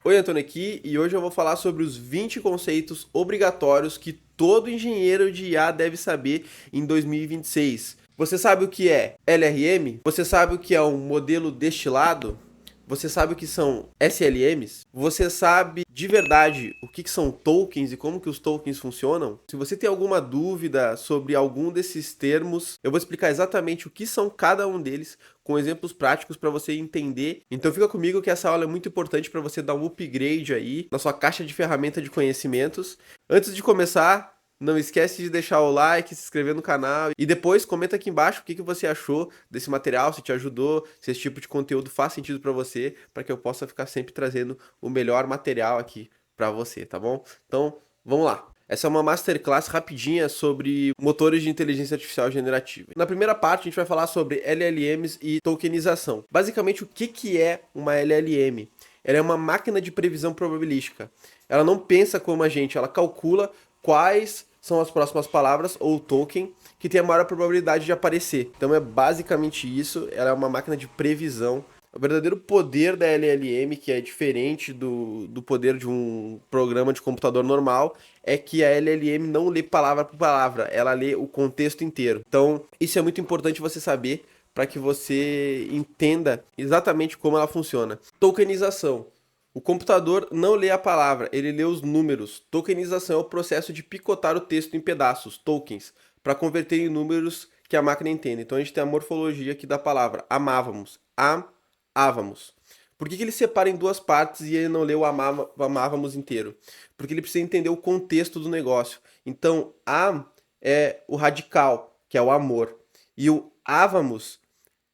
Oi, Antônio aqui, e hoje eu vou falar sobre os 20 conceitos obrigatórios que todo engenheiro de IA deve saber em 2026. Você sabe o que é LRM? Você sabe o que é um modelo destilado? Você sabe o que são SLMs? Você sabe de verdade o que são tokens e como que os tokens funcionam? Se você tem alguma dúvida sobre algum desses termos, eu vou explicar exatamente o que são cada um deles, com exemplos práticos para você entender. Então fica comigo que essa aula é muito importante para você dar um upgrade aí na sua caixa de ferramenta de conhecimentos. Antes de começar, não esquece de deixar o like, se inscrever no canal e depois comenta aqui embaixo o que você achou desse material, se te ajudou, se esse tipo de conteúdo faz sentido para você, para que eu possa ficar sempre trazendo o melhor material aqui para você, tá bom? Então, vamos lá. Essa é uma masterclass rapidinha sobre motores de inteligência artificial generativa. Na primeira parte, a gente vai falar sobre LLMs e tokenização. Basicamente, o que é uma LLM? Ela é uma máquina de previsão probabilística. Ela não pensa como a gente, ela calcula quais são as próximas palavras ou token que tem a maior probabilidade de aparecer. Então é basicamente isso, ela é uma máquina de previsão. O verdadeiro poder da LLM, que é diferente do poder de um programa de computador normal, é que a LLM não lê palavra por palavra, ela lê o contexto inteiro. Então, isso é muito importante você saber para que você entenda exatamente como ela funciona. Tokenização. O computador não lê a palavra, ele lê os números. Tokenização é o processo de picotar o texto em pedaços, tokens, para converter em números que a máquina entende. Então a gente tem a morfologia aqui da palavra amávamos, amávamos. Por que ele separa em duas partes e ele não lê o amávamos inteiro? Porque ele precisa entender o contexto do negócio. Então, am é o radical, que é o amor. E o ávamos,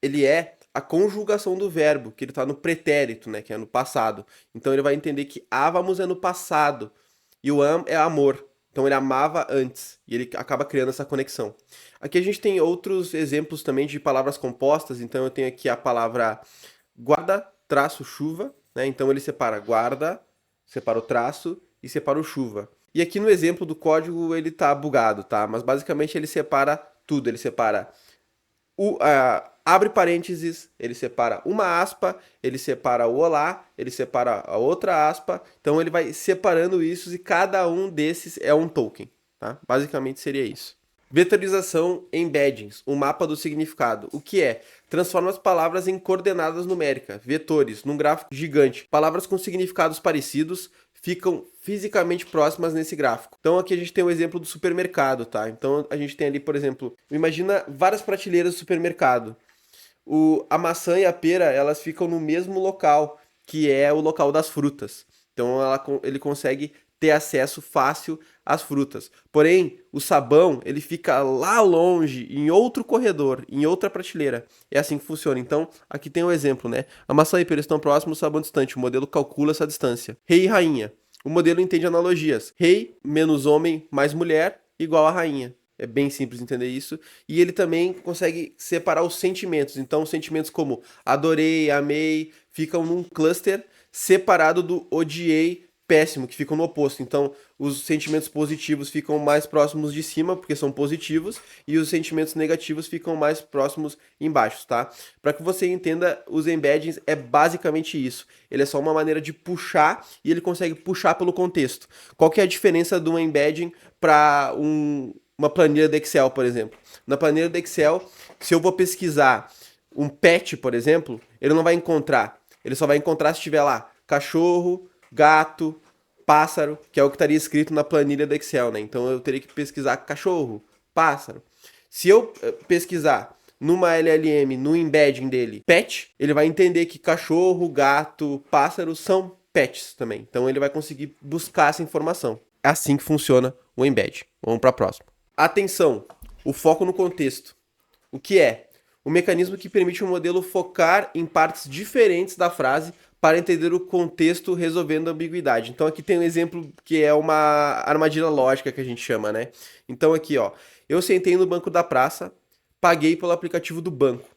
ele é a conjugação do verbo, que ele está no pretérito, né, que é no passado. Então ele vai entender que ávamos é no passado e o am é amor. Então ele amava antes e ele acaba criando essa conexão. Aqui a gente tem outros exemplos também de palavras compostas. Então eu tenho aqui a palavra guarda, traço, chuva, né? Então ele separa guarda, separa o traço e separa o chuva. E aqui no exemplo do código ele tá bugado, tá? Mas basicamente ele separa tudo. Ele separa abre parênteses, ele separa uma aspa, ele separa o olá, ele separa a outra aspa, então ele vai separando isso e cada um desses é um token, tá? Basicamente seria isso. Vetorização embeddings, um mapa do significado. O que é? Transforma as palavras em coordenadas numéricas, vetores, num gráfico gigante. Palavras com significados parecidos ficam fisicamente próximas nesse gráfico. Então aqui a gente tem o exemplo do supermercado, tá? Então a gente tem ali, por exemplo, imagina várias prateleiras do supermercado. A maçã e a pera, elas ficam no mesmo local, que é o local das frutas. Então ele consegue ter acesso fácil às frutas. Porém, o sabão, ele fica lá longe, em outro corredor, em outra prateleira. É assim que funciona. Então, aqui tem um exemplo, né? A maçã e a pera estão próximos, o sabão distante. O modelo calcula essa distância. Rei e rainha. O modelo entende analogias. Rei menos homem mais mulher igual a rainha. É bem simples entender isso. E ele também consegue separar os sentimentos. Então, sentimentos como adorei, amei, ficam num cluster separado do odiei, péssimo, que ficam no oposto. Então, os sentimentos positivos ficam mais próximos de cima, porque são positivos, e os sentimentos negativos ficam mais próximos embaixo, tá? Para que você entenda, os embeddings é basicamente isso. Ele é só uma maneira de puxar e ele consegue puxar pelo contexto. Qual que é a diferença de um embedding para uma planilha do Excel, por exemplo? Na planilha do Excel, se eu vou pesquisar um pet, por exemplo, ele não vai encontrar. Ele só vai encontrar se tiver lá cachorro, gato, pássaro, que é o que estaria escrito na planilha do Excel, né? Então eu teria que pesquisar cachorro, pássaro. Se eu pesquisar numa LLM, no embedding dele, pet, ele vai entender que cachorro, gato, pássaro são pets também. Então ele vai conseguir buscar essa informação. É assim que funciona o embed. Vamos para a próxima. Atenção, o foco no contexto. O que é? O mecanismo que permite o modelo focar em partes diferentes da frase para entender o contexto, resolvendo a ambiguidade. Então aqui tem um exemplo que é uma armadilha lógica que a gente chama, né? Então aqui, ó, eu sentei no banco da praça, paguei pelo aplicativo do banco.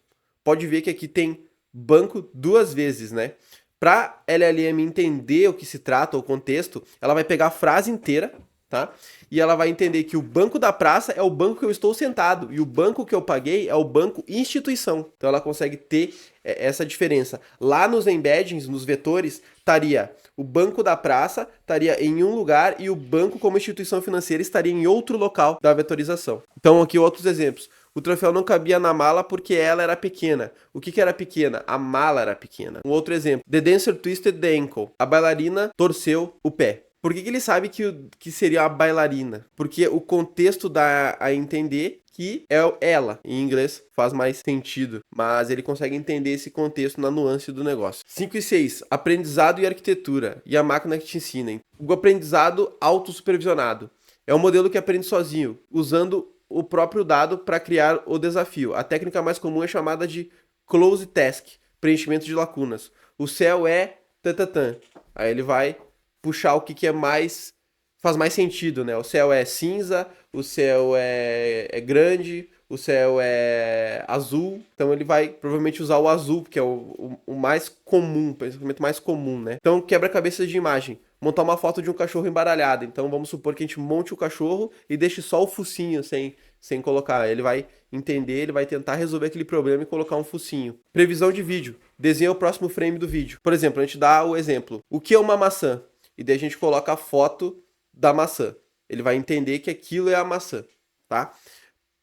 Pode ver que aqui tem banco duas vezes, né? Para LLM entender o que se trata, o contexto, ela vai pegar a frase inteira, tá? E ela vai entender que o banco da praça é o banco que eu estou sentado e o banco que eu paguei é o banco instituição. Então ela consegue ter essa diferença. Lá nos embeddings, nos vetores, estaria O banco da praça estaria em um lugar e o banco como instituição financeira estaria em outro local da vetorização. Então aqui outros exemplos. O troféu não cabia na mala porque ela era pequena. O que que era pequena? A mala era pequena. Um outro exemplo. The dancer twisted the ankle. A bailarina torceu o pé. Por que ele sabe que seria a bailarina? Porque o contexto dá a entender que é ela. Em inglês faz mais sentido, mas ele consegue entender esse contexto na nuance do negócio. 5 e 6. Aprendizado e arquitetura. E a máquina que te ensina. O aprendizado autossupervisionado. É um modelo que aprende sozinho, usando o próprio dado para criar o desafio. A técnica mais comum é chamada de close task, preenchimento de lacunas. O céu é tatatã. Aí ele vai puxar o que é mais faz mais sentido, né? O céu é cinza, o céu é grande, o céu é azul. Então ele vai provavelmente usar o azul, que é o mais comum, o pensamento mais comum, né? Então quebra-cabeça de imagem. Montar uma foto de um cachorro embaralhado. Então vamos supor que a gente monte o cachorro e deixe só o focinho sem colocar. Ele vai entender, ele vai tentar resolver aquele problema e colocar um focinho. Previsão de vídeo. Desenha o próximo frame do vídeo. Por exemplo, a gente dá o exemplo. O que é uma maçã? E daí a gente coloca a foto da maçã. Ele vai entender que aquilo é a maçã, tá?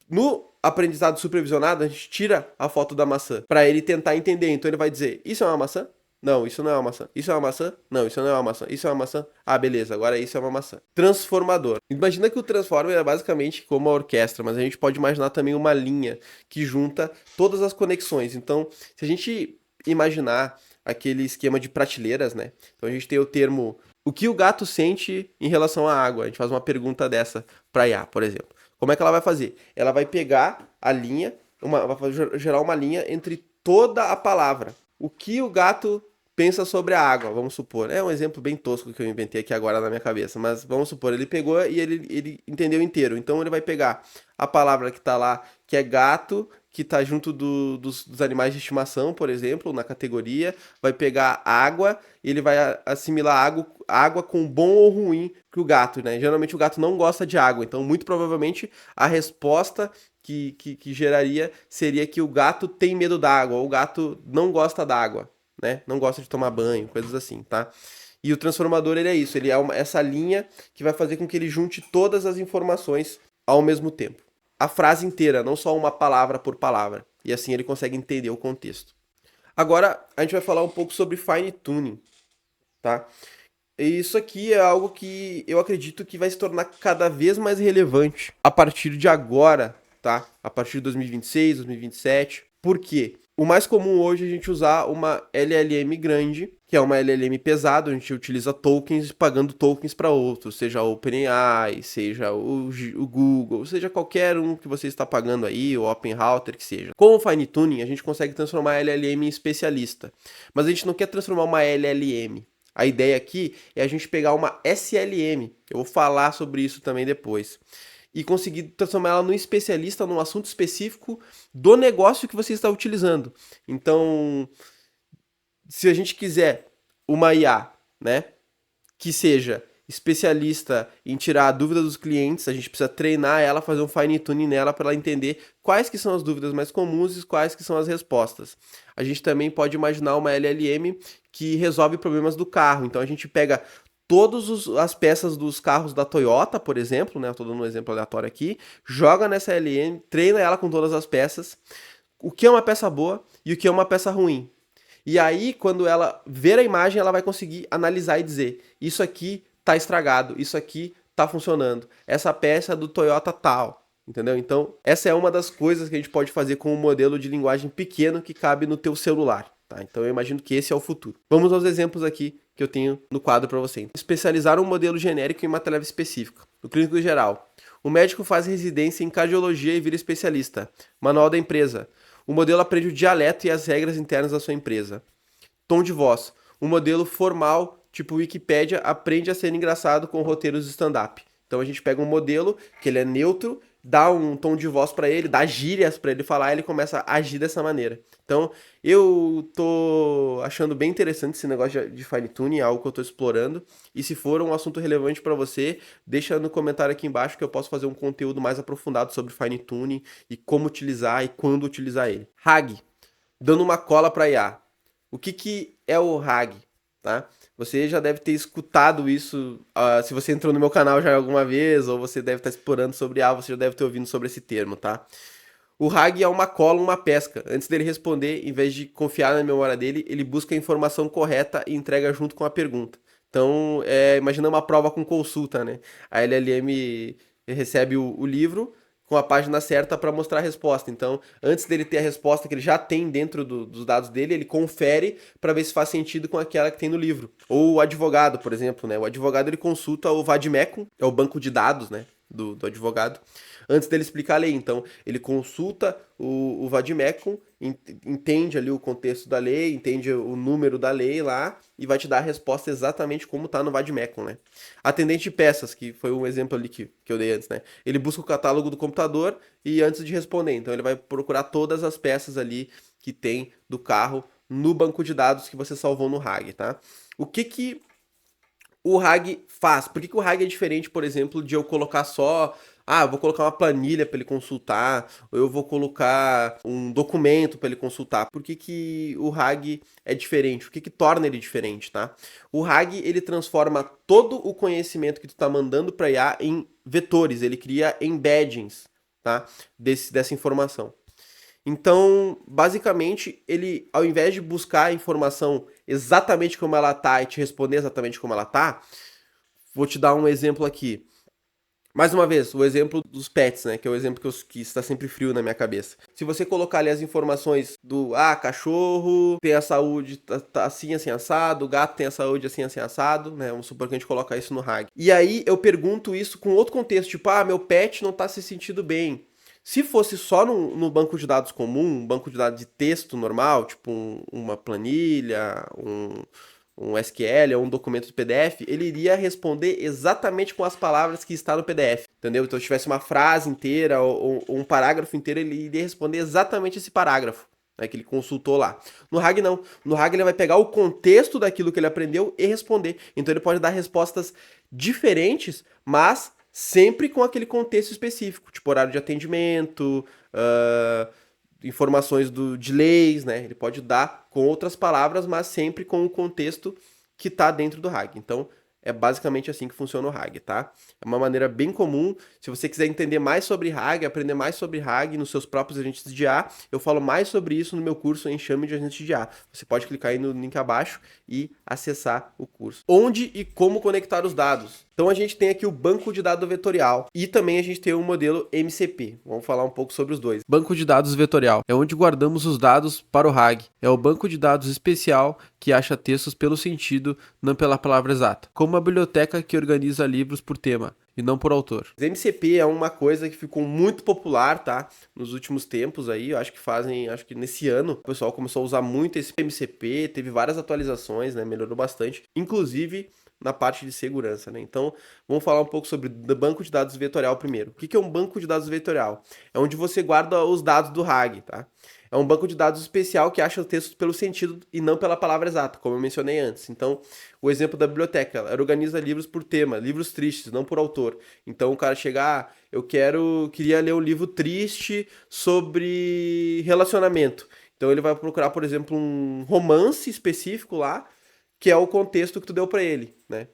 No aprendizado supervisionado, a gente tira a foto da maçã para ele tentar entender. Então ele vai dizer: isso é uma maçã? Não, isso não é uma maçã. Isso é uma maçã? Não, isso não é uma maçã. Isso é uma maçã? Ah, beleza, agora isso é uma maçã. Transformador. Imagina que o transformer é basicamente como a orquestra, mas a gente pode imaginar também uma linha que junta todas as conexões. Então, se a gente imaginar aquele esquema de prateleiras, né? Então a gente tem o termo: o que o gato sente em relação à água? A gente faz uma pergunta dessa para IA, por exemplo. Como é que ela vai fazer? Ela vai pegar a linha, vai gerar uma linha entre toda a palavra. O que o gato pensa sobre a água, vamos supor. É um exemplo bem tosco que eu inventei aqui agora na minha cabeça, mas vamos supor, ele pegou e ele entendeu inteiro. Então ele vai pegar a palavra que está lá, que é gato, que está junto dos animais de estimação, por exemplo, na categoria, vai pegar água e ele vai assimilar água com bom ou ruim para o gato, né? Geralmente o gato não gosta de água, então muito provavelmente a resposta que geraria seria que o gato tem medo d'água, ou o gato não gosta d'água, né? Não gosta de tomar banho, coisas assim, tá? E o transformador, ele é isso, ele é essa linha que vai fazer com que ele junte todas as informações ao mesmo tempo. A frase inteira, não só uma palavra por palavra. E assim ele consegue entender o contexto. Agora, a gente vai falar um pouco sobre fine tuning, tá? E isso aqui é algo que eu acredito que vai se tornar cada vez mais relevante a partir de agora, tá? A partir de 2026, 2027. Por quê? O mais comum hoje é a gente usar uma LLM grande, que é uma LLM pesada, a gente utiliza tokens pagando tokens para outros, seja o OpenAI, seja o Google, seja qualquer um que você está pagando aí, o OpenRouter, que seja. Com o Fine Tuning, a gente consegue transformar a LLM em especialista, mas a gente não quer transformar uma LLM. A ideia aqui é a gente pegar uma SLM, eu vou falar sobre isso também depois, e conseguir transformar ela num especialista num assunto específico do negócio que você está utilizando. Então, se a gente quiser uma IA, né, que seja especialista em tirar a dúvida dos clientes, a gente precisa treinar ela, fazer um fine tuning nela para ela entender quais que são as dúvidas mais comuns e quais que são as respostas. A gente também pode imaginar uma LLM que resolve problemas do carro. Então a gente pega todas as peças dos carros da Toyota, por exemplo, né? Estou dando um exemplo aleatório aqui, joga nessa LLM, treina ela com todas as peças, o que é uma peça boa e o que é uma peça ruim. E aí, quando ela ver a imagem, ela vai conseguir analisar e dizer: isso aqui tá estragado, isso aqui tá funcionando, essa peça é do Toyota tal, entendeu? Então, essa é uma das coisas que a gente pode fazer com um modelo de linguagem pequeno que cabe no teu celular, tá? Então, eu imagino que esse é o futuro. Vamos aos exemplos aqui que eu tenho no quadro para você. Especializar um modelo genérico em uma tarefa específica. No clínico geral, o médico faz residência em cardiologia e vira especialista. Manual da empresa. O modelo aprende o dialeto e as regras internas da sua empresa. Tom de voz. Um modelo formal, tipo Wikipédia, aprende a ser engraçado com roteiros de stand-up. Então a gente pega um modelo que ele é neutro, dá um tom de voz para ele, dá gírias para ele falar e ele começa a agir dessa maneira. Então eu tô achando bem interessante esse negócio de fine tuning, é algo que eu tô explorando. E se for um assunto relevante para você, deixa no comentário aqui embaixo que eu posso fazer um conteúdo mais aprofundado sobre fine tuning e como utilizar e quando utilizar ele. RAG, dando uma cola para IA. O que é o RAG? Tá? Você já deve ter escutado isso, se você entrou no meu canal já alguma vez, ou você deve estar explorando sobre A, você já deve ter ouvido sobre esse termo, tá? O RAG é uma cola, uma pesca. Antes dele responder, em vez de confiar na memória dele, ele busca a informação correta e entrega junto com a pergunta. Então, imagina uma prova com consulta, né? A LLM recebe o livro com a página certa para mostrar a resposta. Então, antes dele ter a resposta que ele já tem dentro dos dados dele, ele confere para ver se faz sentido com aquela que tem no livro. Ou o advogado, por exemplo, né? O advogado ele consulta o Vademecum, é o banco de dados, né? Do advogado, antes dele explicar a lei. Então, ele consulta o Vademecum, entende ali o contexto da lei, entende o número da lei lá e vai te dar a resposta exatamente como está no Vademecum, né? Atendente de peças, que foi um exemplo ali que eu dei antes, né? Ele busca o catálogo do computador e antes de responder, então ele vai procurar todas as peças ali que tem do carro no banco de dados que você salvou no RAG, tá? O que o RAG faz? Por que o RAG é diferente, por exemplo, de eu colocar só... eu vou colocar uma planilha para ele consultar, ou eu vou colocar um documento para ele consultar. Por que o RAG é diferente? O que torna ele diferente, tá? O RAG, ele transforma todo o conhecimento que tu tá mandando para IA em vetores, ele cria embeddings, tá? Dessa informação. Então, basicamente, ele, ao invés de buscar a informação exatamente como ela tá e te responder exatamente como ela tá, vou te dar um exemplo aqui. Mais uma vez, o exemplo dos pets, né? Que é o exemplo que está sempre frio na minha cabeça. Se você colocar ali as informações do cachorro tem a saúde tá assim, assim, assado, o gato tem a saúde assim, assim, assado, né? Vamos supor que a gente coloca isso no RAG. E aí eu pergunto isso com outro contexto, tipo, meu pet não tá se sentindo bem. Se fosse só no banco de dados comum, um banco de dados de texto normal, tipo uma planilha, um SQL ou um documento de PDF, ele iria responder exatamente com as palavras que está no PDF, entendeu? Então, se tivesse uma frase inteira ou um parágrafo inteiro, ele iria responder exatamente esse parágrafo, né, que ele consultou lá. No RAG, não. No RAG, ele vai pegar o contexto daquilo que ele aprendeu e responder. Então, ele pode dar respostas diferentes, mas sempre com aquele contexto específico, tipo horário de atendimento, informações de leis, né? Ele pode dar com outras palavras, mas sempre com o contexto que está dentro do RAG. Então, é basicamente assim que funciona o RAG, tá? É uma maneira bem comum. Se você quiser entender mais sobre RAG, aprender mais sobre RAG nos seus próprios agentes de IA, eu falo mais sobre isso no meu curso Enxame de Agentes de IA. Você pode clicar aí no link abaixo e acessar o curso. Onde e como conectar os dados? Então a gente tem aqui o banco de dados vetorial e também a gente tem o modelo MCP. Vamos falar um pouco sobre os dois. Banco de dados vetorial é onde guardamos os dados para o RAG. É o banco de dados especial que acha textos pelo sentido, não pela palavra exata. Como uma biblioteca que organiza livros por tema e não por autor. MCP é uma coisa que ficou muito popular, tá? Nos últimos tempos aí, eu acho que nesse ano, o pessoal começou a usar muito esse MCP, teve várias atualizações, né? Melhorou bastante. Inclusive na parte de segurança, né? Então, vamos falar um pouco sobre o banco de dados vetorial primeiro. O que é um banco de dados vetorial? É onde você guarda os dados do RAG, tá? É um banco de dados especial que acha o texto pelo sentido e não pela palavra exata, como eu mencionei antes. Então, o exemplo da biblioteca, ela organiza livros por tema, livros tristes, não por autor. Então, o cara chega, queria ler um livro triste sobre relacionamento. Então, ele vai procurar, por exemplo, um romance específico lá, que é o contexto que tu deu para ele, né?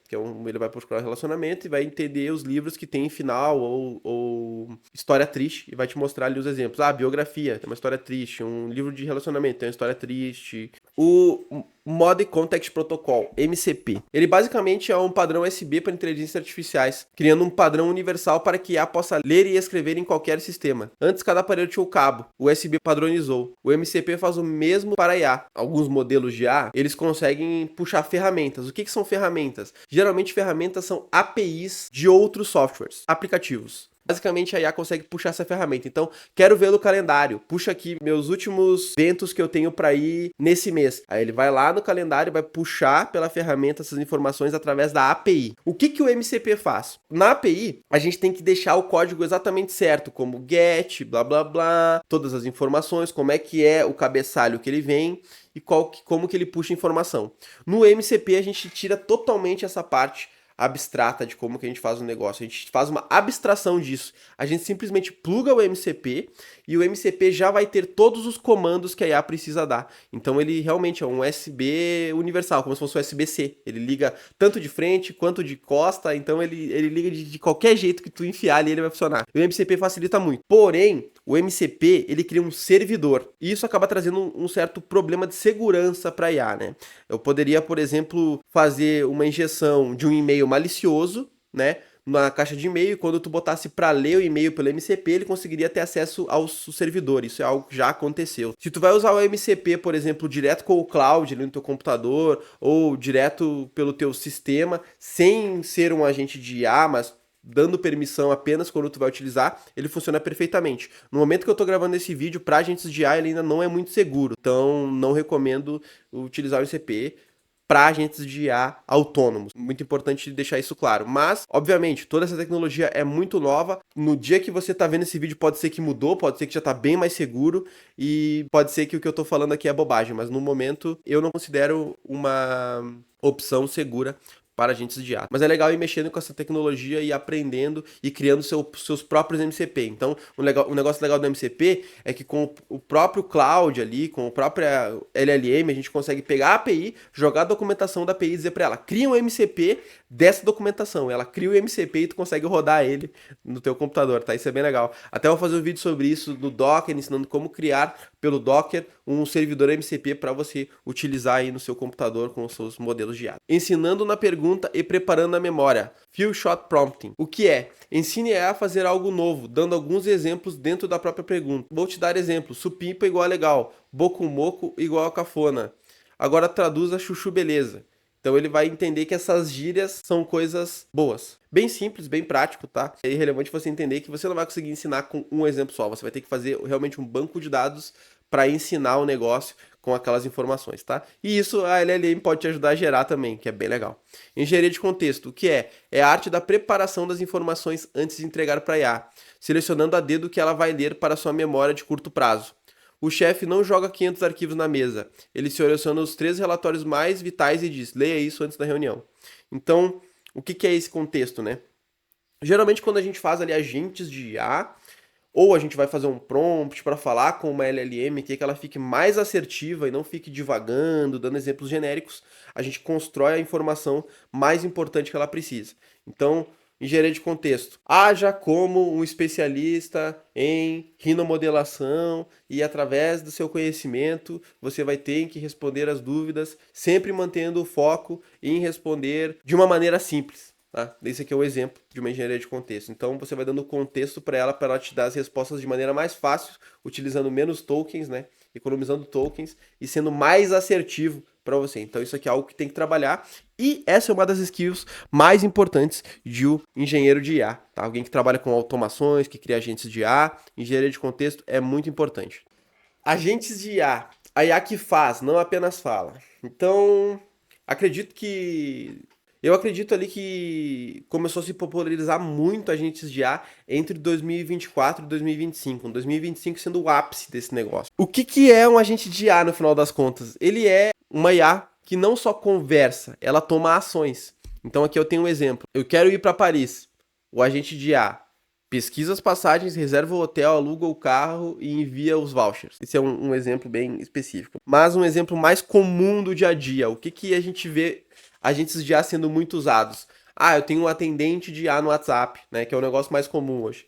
Ele vai procurar relacionamento e vai entender os livros que tem final ou história triste e vai te mostrar ali os exemplos. Biografia, tem uma história triste. Um livro de relacionamento tem uma história triste. O Model Context Protocol, MCP. Ele basicamente é um padrão USB para inteligências artificiais, criando um padrão universal para que a IA possa ler e escrever em qualquer sistema. Antes, cada aparelho tinha o cabo. O USB padronizou. O MCP faz o mesmo para a IA. Alguns modelos de IA, eles conseguem puxar ferramentas. O que são ferramentas? Geralmente, ferramentas são APIs de outros softwares, aplicativos. Basicamente, a IA consegue puxar essa ferramenta. Então, quero ver no calendário. Puxa aqui meus últimos eventos que eu tenho para ir nesse mês. Aí ele vai lá no calendário e vai puxar pela ferramenta essas informações através da API. O que o MCP faz? Na API, a gente tem que deixar o código exatamente certo, como get, blá, blá, blá, todas as informações, como é que é o cabeçalho que ele vem e como que ele puxa informação. No MCP, a gente tira totalmente essa parte. abstrata de como que a gente faz o negócio. A gente faz uma abstração disso. A gente simplesmente pluga o MCP e o MCP já vai ter todos os comandos que a IA precisa dar. Então ele realmente é um USB universal, como se fosse um USB-C. Ele liga tanto de frente quanto de costa, então ele liga de qualquer jeito que tu enfiar ali, ele vai funcionar. O MCP facilita muito. Porém, o MCP, ele cria um servidor. E isso acaba trazendo um certo problema de segurança para a IA, né? Eu poderia, por exemplo, fazer uma injeção de um e-mail malicioso, né, na caixa de e-mail, e quando tu botasse para ler o e-mail pelo MCP, ele conseguiria ter acesso ao servidor. Isso é algo que já aconteceu. Se tu vai usar o MCP, por exemplo, direto com o cloud ali no teu computador, ou direto pelo teu sistema, sem ser um agente de IA, mas dando permissão apenas quando tu vai utilizar, ele funciona perfeitamente. No momento que eu tô gravando esse vídeo, para agentes de IA, ele ainda não é muito seguro. Então, não recomendo utilizar o MCP para agentes de IA autônomos. Muito importante deixar isso claro. Mas, obviamente, toda essa tecnologia é muito nova. No dia que você está vendo esse vídeo, pode ser que mudou, pode ser que já está bem mais seguro e pode ser que o que eu estou falando aqui é bobagem. Mas no momento, eu não considero uma opção segura para agentes de IA. Mas é legal ir mexendo com essa tecnologia e aprendendo e criando seus próprios MCP. Então, o negócio legal do MCP é que com o próprio cloud ali, com a própria LLM, a gente consegue pegar a API, jogar a documentação da API e dizer para ela, cria um MCP dessa documentação. Ela cria o MCP e tu consegue rodar ele no teu computador, tá? Isso é bem legal. Até vou fazer um vídeo sobre isso no Docker, ensinando como criar pelo Docker um servidor MCP para você utilizar aí no seu computador com os seus modelos de IA. Ensinando na pergunta e preparando na memória. Few Shot Prompting. O que é? Ensine a fazer algo novo, dando alguns exemplos dentro da própria pergunta. Vou te dar exemplos. Supimpa igual a legal. Boco moco igual a cafona. Agora traduza chuchu beleza. Então ele vai entender que essas gírias são coisas boas. Bem simples, bem prático, tá? É irrelevante você entender que você não vai conseguir ensinar com um exemplo só. Você vai ter que fazer realmente um banco de dados para ensinar o negócio com aquelas informações, tá? E isso a LLM pode te ajudar a gerar também, que é bem legal. Engenharia de contexto, o que é? É a arte da preparação das informações antes de entregar para a IA, selecionando a dedo o que ela vai ler para sua memória de curto prazo. O chefe não joga 500 arquivos na mesa, ele seleciona os 3 relatórios mais vitais e diz, leia isso antes da reunião. Então, o que é esse contexto, né? Geralmente quando a gente faz ali agentes de IA, ou a gente vai fazer um prompt para falar com uma LLM que ela fique mais assertiva e não fique divagando, dando exemplos genéricos, a gente constrói a informação mais importante que ela precisa. Então, engenharia de contexto. Haja como um especialista em rinomodelação e através do seu conhecimento você vai ter que responder as dúvidas, sempre mantendo o foco em responder de uma maneira simples. Tá? Esse aqui é um exemplo de uma engenharia de contexto. Então você vai dando contexto para ela te dar as respostas de maneira mais fácil, utilizando menos tokens, né? Economizando tokens e sendo mais assertivo para você. Então isso aqui é algo que tem que trabalhar e essa é uma das skills mais importantes de um engenheiro de IA. Tá? Alguém que trabalha com automações, que cria agentes de IA, engenharia de contexto é muito importante. Agentes de IA, a IA que faz, não apenas fala. Então, eu acredito ali que começou a se popularizar muito agentes de IA entre 2024 e 2025. 2025 sendo o ápice desse negócio. O que é um agente de IA no final das contas? Ele é uma IA que não só conversa, ela toma ações. Então aqui eu tenho um exemplo. Eu quero ir para Paris. O agente de IA pesquisa as passagens, reserva o hotel, aluga o carro e envia os vouchers. Esse é um exemplo bem específico. Mas um exemplo mais comum do dia a dia. O que a gente vê agentes de IA sendo muito usados? Ah, eu tenho um atendente de IA no WhatsApp, né, que é o negócio mais comum hoje.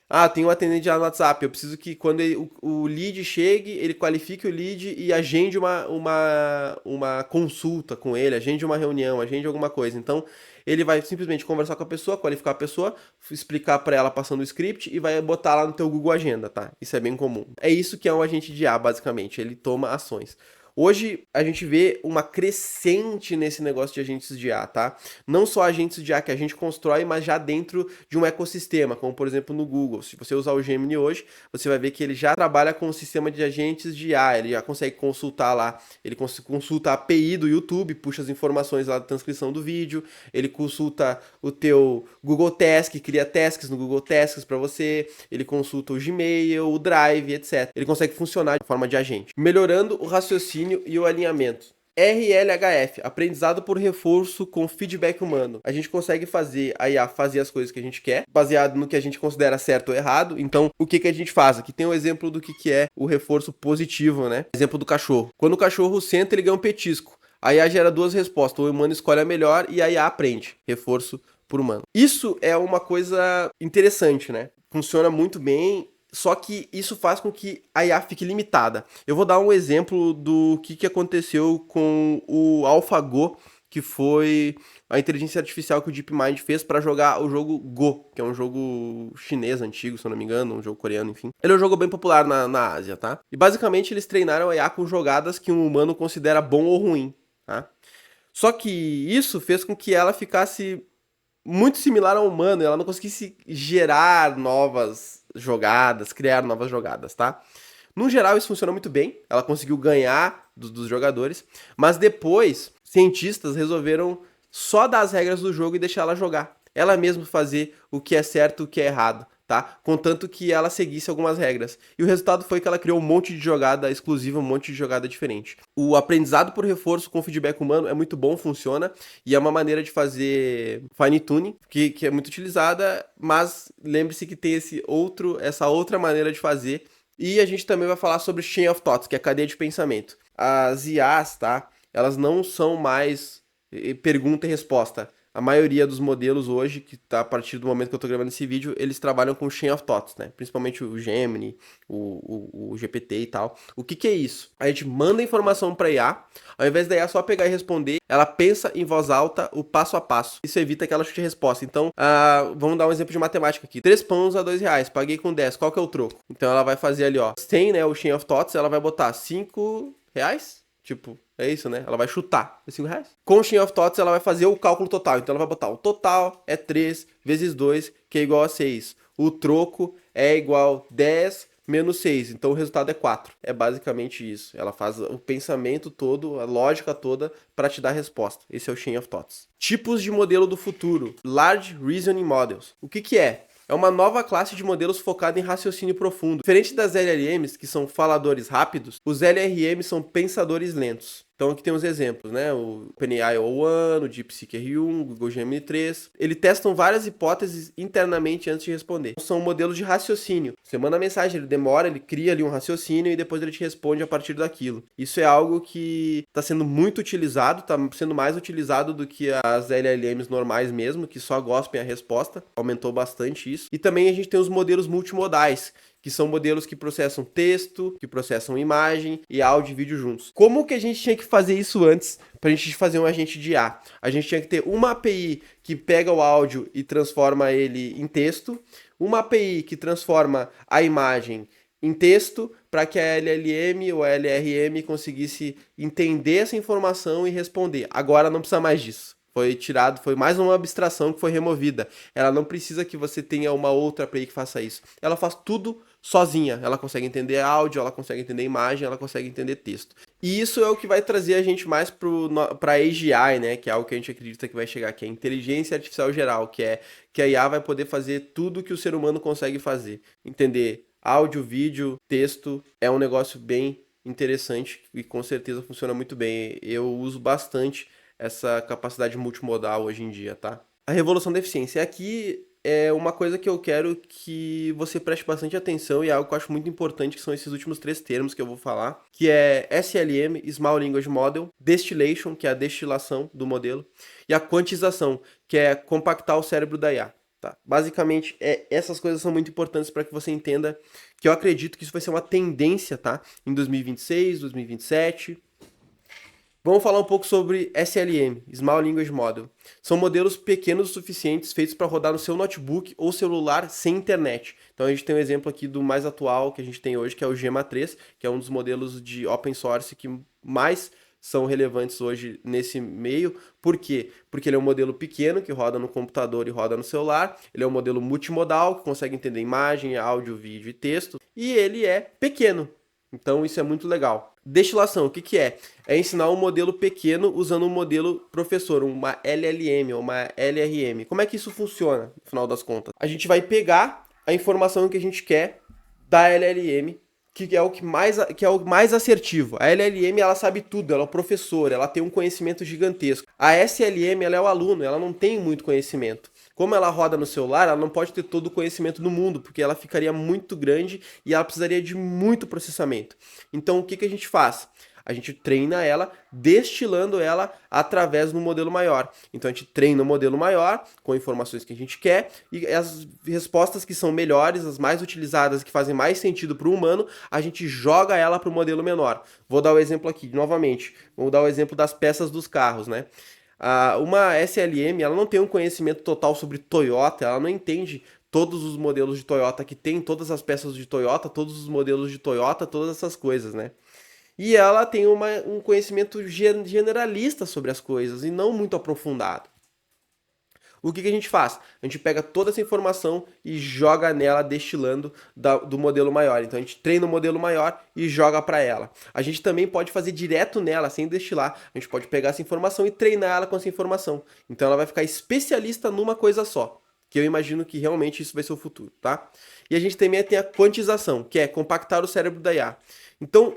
Ah, tem um atendente de IA no WhatsApp. Eu preciso que quando o lead chegue, ele qualifique o lead e agende uma consulta com ele, agende uma reunião, agende alguma coisa. Então, ele vai simplesmente conversar com a pessoa, qualificar a pessoa, explicar para ela passando o script e vai botar lá no teu Google Agenda, tá? Isso é bem comum. É isso que é um agente de IA, basicamente. Ele toma ações. Hoje a gente vê uma crescente nesse negócio de agentes de IA, tá? Não só agentes de IA que a gente constrói, mas já dentro de um ecossistema, como por exemplo no Google. Se você usar o Gemini hoje, você vai ver que ele já trabalha com um sistema de agentes de IA, ele já consegue consultar lá, ele consulta a API do YouTube, puxa as informações lá da transcrição do vídeo, ele consulta o teu Google Task, cria tasks no Google Tasks para você, ele consulta o Gmail, o Drive, etc. Ele consegue funcionar de forma de agente, melhorando o raciocínio e o alinhamento. RLHF, aprendizado por reforço com feedback humano. A gente consegue fazer a IA fazer as coisas que a gente quer, baseado no que a gente considera certo ou errado. Então, o que a gente faz? Aqui tem um exemplo do que é o reforço positivo, né? Exemplo do cachorro. Quando o cachorro senta, ele ganha um petisco. A IA gera duas respostas. O humano escolhe a melhor e a IA aprende. Reforço por humano. Isso é uma coisa interessante, né? Funciona muito bem. Só que isso faz com que a IA fique limitada. Eu vou dar um exemplo do que aconteceu com o AlphaGo, que foi a inteligência artificial que o DeepMind fez para jogar o jogo Go, que é um jogo chinês antigo, se eu não me engano, um jogo coreano, enfim. Ele é um jogo bem popular na Ásia, tá? E basicamente eles treinaram a IA com jogadas que um humano considera bom ou ruim, tá? Só que isso fez com que ela ficasse muito similar ao humano, ela não conseguisse gerar novas jogadas, criar novas jogadas, tá? No geral, isso funciona muito bem, ela conseguiu ganhar dos jogadores, mas depois, cientistas resolveram só dar as regras do jogo e deixar ela jogar. Ela mesma fazer o que é certo e o que é errado, tá? Contanto que ela seguisse algumas regras. E o resultado foi que ela criou um monte de jogada exclusiva, um monte de jogada diferente. O aprendizado por reforço com feedback humano é muito bom, funciona, e é uma maneira de fazer fine tuning, que é muito utilizada, mas lembre-se que tem essa outra maneira de fazer. E a gente também vai falar sobre Chain of Thoughts, que é a cadeia de pensamento. As IAs, tá? Elas não são mais pergunta e resposta. A maioria dos modelos hoje, que tá a partir do momento que eu tô gravando esse vídeo, eles trabalham com Chain of Thoughts, né? Principalmente o Gemini, o GPT e tal. O que é isso? A gente manda informação para IA, ao invés da IA só pegar e responder, ela pensa em voz alta o passo a passo. Isso evita que ela chute a resposta. Então, vamos dar um exemplo de matemática aqui. 3 pães a R$2, paguei com 10, qual que é o troco? Então ela vai fazer ali, ó, tem, né, o Chain of Thoughts, ela vai botar R$5, tipo, é isso, né? Ela vai chutar. É R$5. Com o Chain of Thoughts, ela vai fazer o cálculo total. Então, ela vai botar o total é 3 vezes 2, que é igual a 6. O troco é igual a 10 menos 6. Então, o resultado é 4. É basicamente isso. Ela faz o pensamento todo, a lógica toda, para te dar a resposta. Esse é o Chain of Thoughts. Tipos de modelo do futuro. Large Reasoning Models. O que é? É uma nova classe de modelos focada em raciocínio profundo. Diferente das LLMs, que são faladores rápidos, os LRMs são pensadores lentos. Então aqui tem uns exemplos, né? O OpenAI O1, o DeepSeek R1, o Google Gemini 3. Eles testam várias hipóteses internamente antes de responder. São modelos de raciocínio. Você manda a mensagem, ele demora, ele cria ali um raciocínio e depois ele te responde a partir daquilo. Isso é algo que está sendo muito utilizado, está sendo mais utilizado do que as LLMs normais mesmo, que só gospem a resposta. Aumentou bastante isso. E também a gente tem os modelos multimodais, que são modelos que processam texto, que processam imagem e áudio e vídeo juntos. Como que a gente tinha que fazer isso antes para a gente fazer um agente de IA? A gente tinha que ter uma API que pega o áudio e transforma ele em texto, uma API que transforma a imagem em texto para que a LLM ou a LRM conseguisse entender essa informação e responder. Agora não precisa mais disso. Foi mais uma abstração que foi removida. Ela não precisa que você tenha uma outra API que faça isso. Ela faz tudo sozinha. Ela consegue entender áudio, ela consegue entender imagem, ela consegue entender texto. E isso é o que vai trazer a gente mais para AGI, né? Que é algo que a gente acredita que vai chegar, que é a inteligência artificial geral, que é que a IA vai poder fazer tudo que o ser humano consegue fazer. Entender áudio, vídeo, texto, é um negócio bem interessante e com certeza funciona muito bem. Eu uso bastante essa capacidade multimodal hoje em dia, tá? A revolução da eficiência. Aqui é uma coisa que eu quero que você preste bastante atenção e é algo que eu acho muito importante, que são esses últimos 3 termos que eu vou falar, que é SLM, Small Language Model, Distillation, que é a destilação do modelo, e a quantização, que é compactar o cérebro da IA. Tá? Basicamente, essas coisas são muito importantes para que você entenda que eu acredito que isso vai ser uma tendência, tá? Em 2026, 2027... Vamos falar um pouco sobre SLM, Small Language Model. São modelos pequenos o suficientes feitos para rodar no seu notebook ou celular sem internet. Então a gente tem um exemplo aqui do mais atual que a gente tem hoje, que é o Gemma 3, que é um dos modelos de open source que mais são relevantes hoje nesse meio. Por quê? Porque ele é um modelo pequeno, que roda no computador e roda no celular. Ele é um modelo multimodal, que consegue entender imagem, áudio, vídeo e texto. E ele é pequeno. Então isso é muito legal. Destilação, o que é? É ensinar um modelo pequeno usando um modelo professor, uma LLM ou uma LRM. Como é que isso funciona, no final das contas? A gente vai pegar a informação que a gente quer da LLM, que é o mais assertivo. A LLM, ela sabe tudo, ela é o professor, ela tem um conhecimento gigantesco. A SLM, ela é o aluno, ela não tem muito conhecimento. Como ela roda no celular, ela não pode ter todo o conhecimento do mundo, porque ela ficaria muito grande e ela precisaria de muito processamento. Então, o que a gente faz? A gente treina ela, destilando ela através do modelo maior. Então a gente treina o modelo maior com informações que a gente quer e as respostas que são melhores, as mais utilizadas, que fazem mais sentido para o humano, a gente joga ela para o modelo menor. Vou dar o exemplo aqui, novamente. Vou dar o exemplo das peças dos carros, né? Uma SLM, ela não tem um conhecimento total sobre Toyota, ela não entende todos os modelos de Toyota que tem, todas as peças de Toyota, todos os modelos de Toyota, todas essas coisas, né? E ela tem um conhecimento generalista sobre as coisas e não muito aprofundado. O que a gente faz? A gente pega toda essa informação e joga nela destilando do modelo maior. Então a gente treina o modelo maior e joga para ela. A gente também pode fazer direto nela, sem destilar. A gente pode pegar essa informação e treinar ela com essa informação. Então ela vai ficar especialista numa coisa só. Que eu imagino que realmente isso vai ser o futuro, tá? E a gente também tem a quantização, que é compactar o cérebro da IA. Então,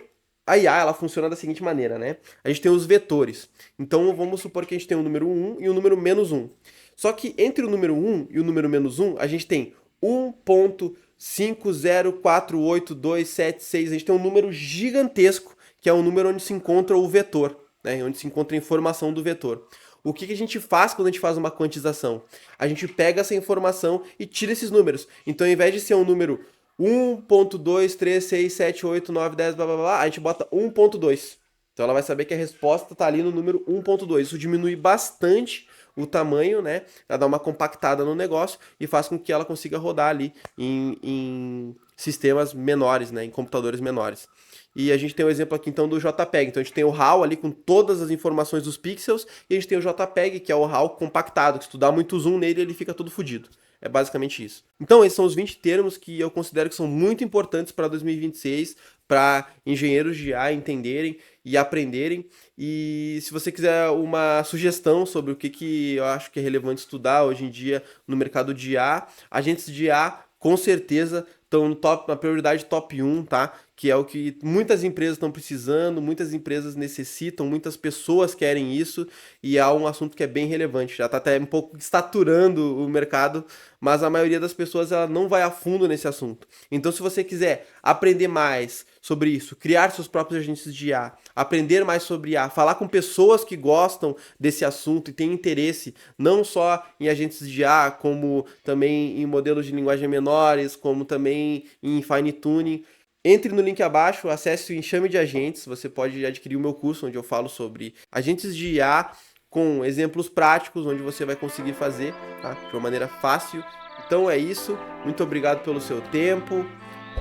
a IA, ela funciona da seguinte maneira, né? A gente tem os vetores. Então, vamos supor que a gente tem o número 1 e o número menos 1. Só que entre o número 1 e o número menos 1, a gente tem 1.50482776. A gente tem um número gigantesco, que é o número onde se encontra o vetor, né? Onde se encontra a informação do vetor. O que a gente faz quando a gente faz uma quantização? A gente pega essa informação e tira esses números. Então, ao invés de ser um número 1.236678910, blá blá blá, a gente bota 1.2. Então ela vai saber que a resposta está ali no número 1.2. Isso diminui bastante o tamanho, né? Ela dá uma compactada no negócio e faz com que ela consiga rodar ali em sistemas menores, né? Em computadores menores. E a gente tem o exemplo aqui então do JPEG. Então a gente tem o RAW ali com todas as informações dos pixels e a gente tem o JPEG, que é o RAW compactado, que se tu dá muito zoom nele, ele fica todo fodido. É basicamente isso. Então, esses são os 20 termos que eu considero que são muito importantes para 2026, para engenheiros de IA entenderem e aprenderem. E se você quiser uma sugestão sobre o que eu acho que é relevante estudar hoje em dia no mercado de IA, agentes de IA com certeza estão na prioridade top 1, tá? Que é o que muitas empresas estão precisando, muitas empresas necessitam, muitas pessoas querem isso, e é um assunto que é bem relevante. Já está até um pouco saturando o mercado, mas a maioria das pessoas ela não vai a fundo nesse assunto. Então, se você quiser aprender mais sobre isso, criar seus próprios agentes de IA, aprender mais sobre IA, falar com pessoas que gostam desse assunto e têm interesse não só em agentes de IA, como também em modelos de linguagem menores, como também em fine tuning, entre no link abaixo, acesse o Enxame de Agentes, você pode adquirir o meu curso onde eu falo sobre agentes de IA com exemplos práticos, onde você vai conseguir fazer, tá? De uma maneira fácil. Então é isso, muito obrigado pelo seu tempo,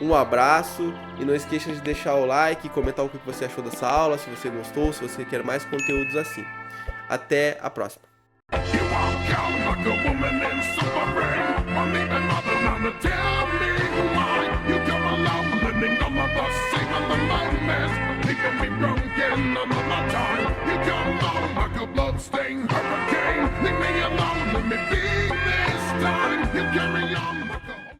um abraço e não esqueça de deixar o like, comentar o que você achou dessa aula, se você gostou, se você quer mais conteúdos assim. Até a próxima. Bloodstained hurricane, leave me alone, let me be this time. You carry on.